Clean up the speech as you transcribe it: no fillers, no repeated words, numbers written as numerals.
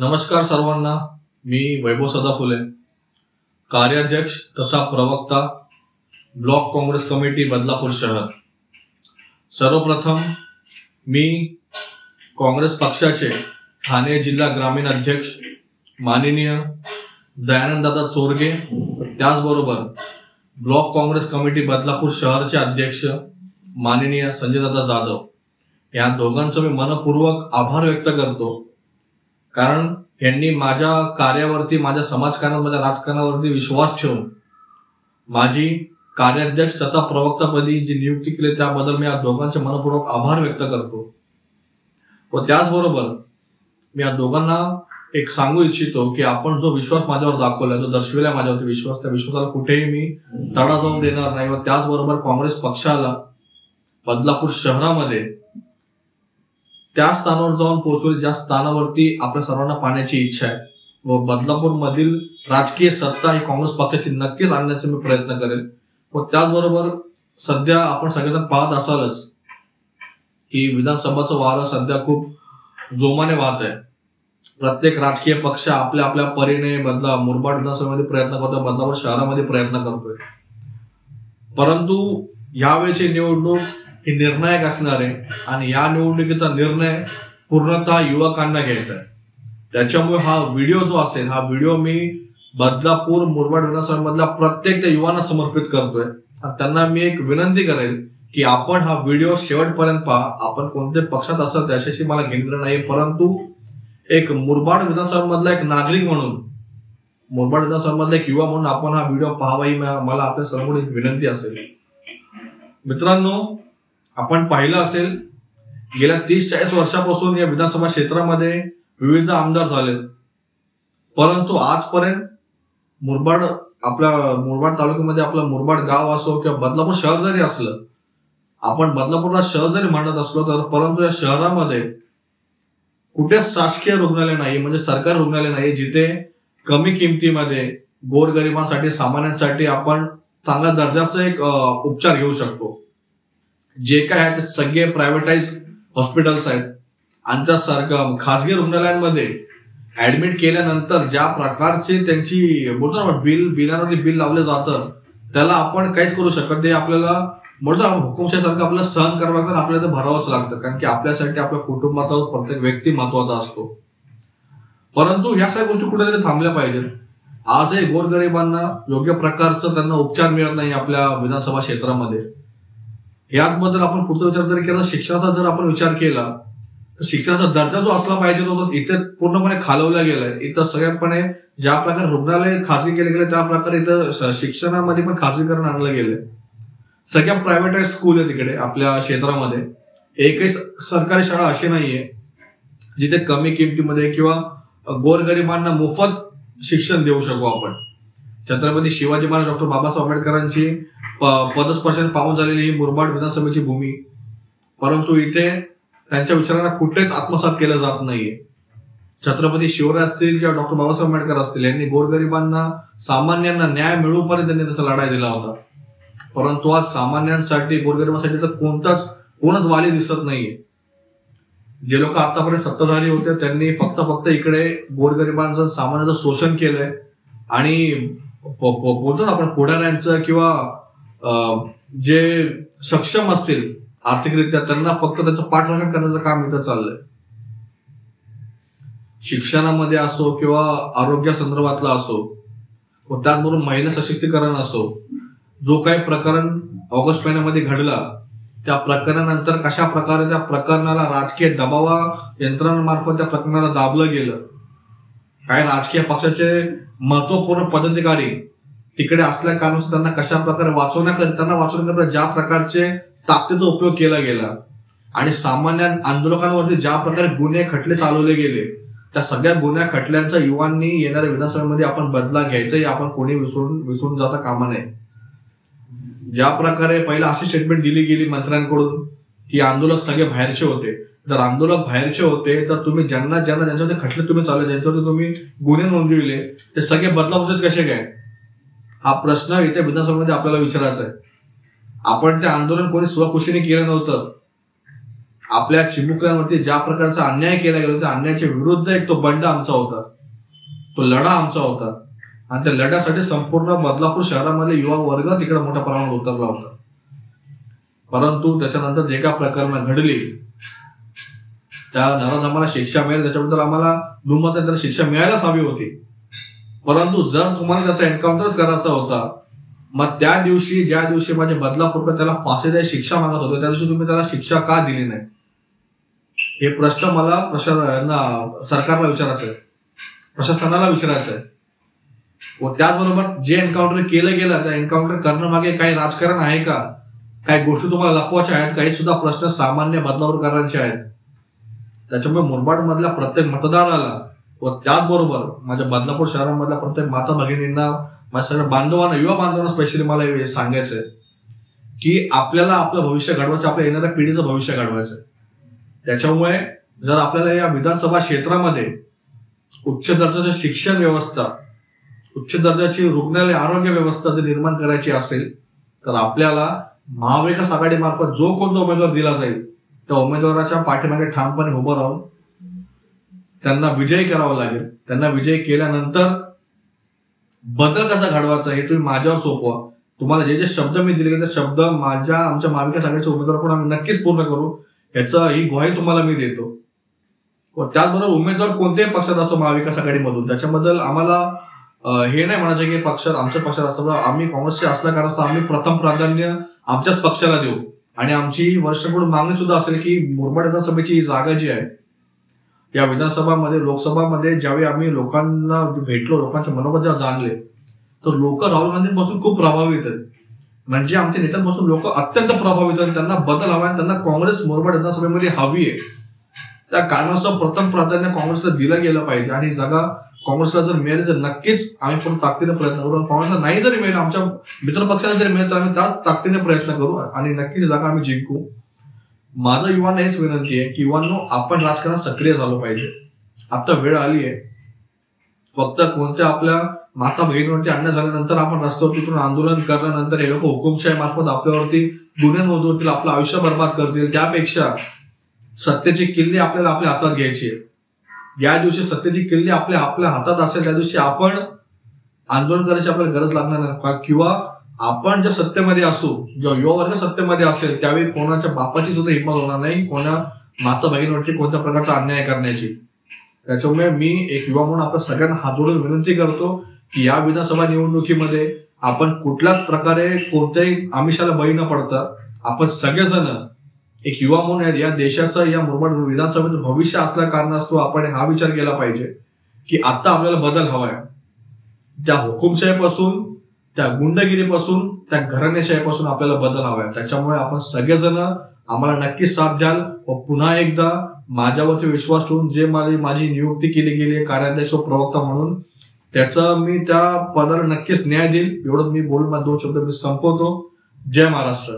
नमस्कार सर्वांना, मी वैभव सदाफुले, कार्याध्यक्ष तथा प्रवक्ता ब्लॉक काँग्रेस कमिटी बदलापूर शहर। सर्वप्रथम मी काँग्रेस पक्षाचे ठाणे जिल्हा ग्रामीण अध्यक्ष माननीय दयानंददादा चोरगे, त्याचबरोबर ब्लॉक काँग्रेस कमिटी बदलापूर शहरचे अध्यक्ष माननीय संजयदादा जाधव या दोघांचा मी मनपूर्वक आभार व्यक्त करतो, कारण यांनी माझ्या कार्यावरती, माझ्या समाजकारणात, माझ्या राजकारणावरती विश्वास ठेवून माझी कार्याध्यक्ष तथा प्रवक्तापदी जी नियुक्ती केली त्याबद्दल मी या दोघांचे मनपूर्वक आभार व्यक्त करतो। व त्याचबरोबर मी या दोघांना एक सांगू इच्छितो की आपण जो विश्वास माझ्यावर दाखवला, जो दर्शविला माझ्यावरती विश्वास, त्या विश्वासाला कुठेही मी तडा जाऊन देणार नाही। व त्याचबरोबर काँग्रेस पक्षाला बदलापूर शहरामध्ये त्या स्थानावर जाऊन पोहोचवेल ज्या स्थानावरती आपल्या सर्वांना पाहण्याची इच्छा आहे। व बदलापूर मधील राजकीय सत्ता ही काँग्रेस पक्षाची नक्कीच आणण्याचा मी प्रयत्न करेल। व त्याचबरोबर सध्या आपण सगळेजण पाहत असालच की विधानसभाचं वारं सध्या खूप जोमाने वाहत आहे। प्रत्येक राजकीय पक्ष आपल्या आपल्या परीने मुरबाड विधानसभेमध्ये प्रयत्न करतोय, बदलापूर शहरामध्ये प्रयत्न करतोय, परंतु यावेळची निवडणूक ही निर्णायक असणार आहे आणि या निवडणुकीचा निर्णय पूर्णतः युवकांना घ्यायचा आहे। त्याच्यामुळे हा व्हिडिओ जो असेल, हा व्हिडिओ मी बदलापूर मुरबाड विधानसभेमधल्या प्रत्येक युवांना समर्पित करतोय। त्यांना मी एक विनंती करेल की आपण हा व्हिडिओ शेवटपर्यंत पहा। आपण कोणत्या पक्षात असाल त्याच्याशी मला घेणं नाही, परंतु एक मुरबाड विधानसभेमधला एक नागरिक म्हणून, मुरबाड विधानसभेमधला एक युवा म्हणून आपण हा व्हिडिओ पाहावा ही मला आपल्या सर्वांकडून एक विनंती असेल। मित्रांनो, आपण पाहिलं असेल गेल्या 30-40 वर्षापासून या विधानसभा क्षेत्रामध्ये विविध आमदार झाले, परंतु आजपर्यंत मुरबाड तालुक्यामध्ये आपलं मुरबाड गाव असो किंवा बदलापूर शहर जरी असलं, आपण बदलापूरला शहर जरी म्हणत असलो तर, परंतु या शहरामध्ये कुठेच शासकीय रुग्णालय नाही, म्हणजे सरकारी रुग्णालय नाही जिथे कमी किमतीमध्ये गोरगरिबांसाठी, सामान्यांसाठी आपण चांगल्या दर्जाचे एक उपचार घेऊ शकतो। जे काय आहे ते सगळे प्रायव्हेटाइज हॉस्पिटल्स आहेत आणि त्या खासगी रुग्णालयांमध्ये ऍडमिट केल्यानंतर ज्या प्रकारचे त्यांची बोलतो ना बिल लावलं जातं, त्याला आपण काहीच करू शकत नाही। आपल्याला बोलतो हुकुमशाहीसारखं आपल्याला सहन करावं लागतं, आपल्याला ते भरावंच लागतं, कारण की आपल्यासाठी आपल्या कुटुंबाचा प्रत्येक व्यक्ती महत्वाचा असतो। परंतु ह्या सगळ्या गोष्टी कुठेतरी थांबल्या पाहिजेत। आजही गोरगरिबांना योग्य प्रकारचं त्यांना उपचार मिळत नाही आपल्या विधानसभा क्षेत्रामध्ये। याबद्दल आपण पुढचा विचार जर केला, शिक्षणाचा जर आपण विचार केला तर शिक्षणाचा दर्जा जो असला पाहिजे तो इथे पूर्णपणे खालवला गेलाय। इथं सगळ्यापणे ज्या प्रकारे रुग्णालय खासगी केले गेले त्या प्रकारे इथं शिक्षणामध्ये पण खासगीकरण आणलं गेलंय। सगळ्या प्रायव्हेटाइज स्कूल आहे तिकडे आपल्या क्षेत्रामध्ये। एकही सरकारी शाळा अशी नाहीये जिथे कमी किमतीमध्ये किंवा गोरगरिबांना मोफत शिक्षण देऊ शकू आपण। छत्रपती शिवाजी महाराज, डॉक्टर बाबासाहेब आंबेडकरांची पदस्पर्शाने पावन झालेली ही मुरबाड विधानसभेची भूमी, परंतु इथे त्यांच्या विचारांना कुठेच आत्मसात केलं जात नाहीये। छत्रपती शिवराय असतील किंवा डॉक्टर बाबासाहेब आंबेडकर असतील, यांनी गोरगरिबांना, सामान्यांना न्याय मिळवूपर्यंत त्यांनी त्याचा लढा दिला होता, परंतु आज सामान्यांसाठी, गोरगरिबांसाठी तर कोणच वाली दिसत नाहीये। जे लोक आतापर्यंत सत्ताधारी होते त्यांनी फक्त इकडे गोरगरिबांचं, सामान्याचं शोषण केलंय आणि बोलतो ना आपण पुढाऱ्यांचं किंवा जे सक्षम असतील आर्थिकरित्या त्यांना फक्त त्याचं पाठराखण करण्याचं काम इथं चाललंय। शिक्षणामध्ये असो किंवा आरोग्या संदर्भातला असो व त्याचबरोबर महिला सशक्तीकरण असो, जो काही प्रकरण ऑगस्ट महिन्यामध्ये घडला त्या प्रकरणानंतर कशा प्रकारे त्या प्रकरणाला राजकीय दबावा यंत्रणांमार्फत त्या प्रकरणाला दाबलं गेलं, काही राजकीय पक्षाचे महत्वपूर्ण पदाधिकारी तिकडे असल्या कारणाने त्यांना कशा प्रकारे वाचवण्याकरता ज्या प्रकारचे ताकदीचा उपयोग केला गेला आणि सामान्य आंदोलकांवरती ज्या प्रकारे गुन्हे खटले चालवले गेले, त्या सगळ्या गुन्ह्या खटल्यांचा युवांनी येणाऱ्या विधानसभेमध्ये आपण बदला घ्यायचा, आपण कोणी विसरून जाता कामा नये। ज्या प्रकारे पहिला अशी स्टेटमेंट दिली गेली मंत्र्यांकडून की आंदोलक सगळे बाहेरचे होते, जर आंदोलक बाहेरचे होते तर तुम्ही ज्यांच्यावरती खटले तुम्ही चालवले, ज्यांच्यावरती तुम्ही गुन्हे नोंदविले, ते सगळे बदलापूरचे कसे काय, हा प्रश्न इथे विधानसभेमध्ये आपल्याला विचारायचा आहे। आपण ते आंदोलन कोणी स्वखुशीने केलं नव्हतं, आपल्या चिमुकल्यांवरती ज्या प्रकारचा अन्याय केला गेला त्या अन्यायाच्या विरुद्ध एक तो बंड आमचा होता, तो लढा आमचा होता आणि त्या लढ्यासाठी संपूर्ण बदलापूर शहरामध्ये युवा वर्ग तिकडे मोठ्या प्रमाणात उतरला होता. परंतु त्याच्यानंतर जे काय प्रकरण घडली त्या नराधमाला शिक्षा मिळेल त्याच्याबद्दल आम्हाला दुमत त्याला शिक्षा मिळायलाच हवी होती. परंतु जर तुम्हाला त्याचा एन्काउंटरच करायचा होता, मग त्या दिवशी ज्या दिवशी माझे बदलापूरकर त्याला फाशीदायी शिक्षा मागत होते त्या दिवशी तुम्ही त्याला शिक्षा का दिली नाही, हे प्रश्न मला सरकारला विचारायचं आहे, प्रशासनाला विचारायचं आहे. व त्याचबरोबर जे एन्काउंटर केलं गेलं त्या एन्काउंटर करणं मागे काही राजकारण आहे का, काही गोष्टी तुम्हाला लपवायच्या आहेत, काही सुद्धा प्रश्न सामान्य बदलापूरकरांचे आहेत. त्याच्यामुळे मुरबाड मधल्या प्रत्येक मतदाराला व त्याचबरोबर माझ्या बदलापूर शहरामधल्या प्रत्येक माता भगिनींना, माझ्या सगळ्या बांधवांना, युवा बांधवांना स्पेशली मला हे सांगायचंय की आपल्याला आपलं भविष्य घडवायचं, आपल्या येणाऱ्या पिढीचं भविष्य घडवायचं. त्याच्यामुळे जर आपल्याला या विधानसभा क्षेत्रामध्ये उच्च दर्जाची शिक्षण व्यवस्था, उच्च दर्जाची रुग्णालय आरोग्य व्यवस्था जर निर्माण करायची असेल तर आपल्याला महाविकास आघाडी मार्फत जो कोणता उमेदवार दिला जाईल त्या उमेदवाराच्या पाठीमागे ठामपणे उभं राहून त्यांना विजयी करावं लागेल. त्यांना विजयी केल्यानंतर बदल कसा घडवायचा हे तुम्ही माझ्यावर सोपवा. तुम्हाला जे जे शब्द मी दिले ते शब्द आमच्या महाविकास आघाडीच्या उमेदवार पण आम्ही नक्कीच पूर्ण करू, ही ग्वाही तुम्हाला मी देतो. व त्याचबरोबर उमेदवार कोणत्याही पक्षात असतो महाविकास आघाडीमधून, त्याच्याबद्दल आम्हाला हे नाही म्हणायचं की आमच्या पक्षात असतं, आम्ही काँग्रेसचे असल्या कारणास्तव आम्ही प्रथम प्राधान्य आमच्याच पक्षाला देऊ. आणि आमची वर्षभर मागणी सुद्धा असेल की मुरबाड विधानसभेची ही जागा जी आहे या विधानसभामध्ये, लोकसभामध्ये ज्यावेळी आम्ही लोकांना भेटलो, लोकांचे मनोगत जेव्हा जाणले तर लोक राहुल गांधींपासून खूप प्रभावित आहेत. म्हणजे आमच्या नेत्यांपासून लोक अत्यंत प्रभावित आहेत. त्यांना बदल हवा आहे, त्यांना काँग्रेस मुरबाड विधानसभेमध्ये हवी आहे. त्या कारणास्तव प्रथम प्राधान्य काँग्रेसला दिलं गेलं पाहिजे आणि जागा काँग्रेसला जर मिळाली तर नक्कीच आम्ही पण ताकदीने प्रयत्न करू. काँग्रेसला नाही जरी मिळेल, आमच्या मित्र पक्षाला जरी मिळेल तर आम्ही त्याच ताकदीने प्रयत्न करू आणि नक्कीच जागा आम्ही जिंकू. माझं युवांना हेच विनंती आहे की युवांनो, आपण राजकारणात सक्रिय झालो पाहिजे. आता वेळ आली आहे. फक्त कोणत्या आपल्या माता बहिणीवरती अन्याय झाल्यानंतर आपण रस्त्यावरती उतरून आंदोलन करण्यानंतर हे लोक हुकुमशाही मार्फत आपल्यावरती गुन्हे नोंदवतील, आपलं आयुष्य बर्बाद करतील. त्यापेक्षा सत्तेची किल्ली आपल्याला आपल्या हातात घ्यायची आहे. या दिवशी सत्तेची किल्ली आपल्या हातात असेल त्या दिवशी आपण आंदोलन करायची आपल्याला गरज लागणार नाही. किंवा आपण ज्या सत्तेमध्ये असू, जेव्हा युवा वर्ग सत्तेमध्ये असेल त्यावेळी कोणाच्या बापाची सुद्धा हिंमत होणार नाही कोणा माता भगिनीवरती कोणत्या प्रकारचा अन्याय करण्याची. त्याच्यामुळे मी एक युवा म्हणून आपल्या सगळ्यांना हात जोडून विनंती करतो की या विधानसभा निवडणुकीमध्ये आपण कुठल्याच प्रकारे कोणत्याही आमिषाला बळी न पडता आपण सगळेजण एक युवा म्हणून या देशाचं, या मुरबाड विधानसभेचं भविष्य असल्या कारणास्तव आपण हा विचार केला पाहिजे की आता आपल्याला बदल हवाय. त्या हुकुमशाहीपासून, त्या गुंडगिरीपासून, त्या घराणेशाहीपासून आपल्याला बदल हवाय. त्याच्यामुळे आपण सगळेजण आम्हाला नक्कीच साथ द्याल व पुन्हा एकदा माझ्यावरती विश्वास ठेवून जे माझी नियुक्ती केली गेली आहे कार्याध्यक्ष व प्रवक्ता म्हणून, त्याचा मी त्या पदाला नक्कीच न्याय देईल. एवढं मी बोलून माझे 2 शब्द मी संपवतो. जय महाराष्ट्र.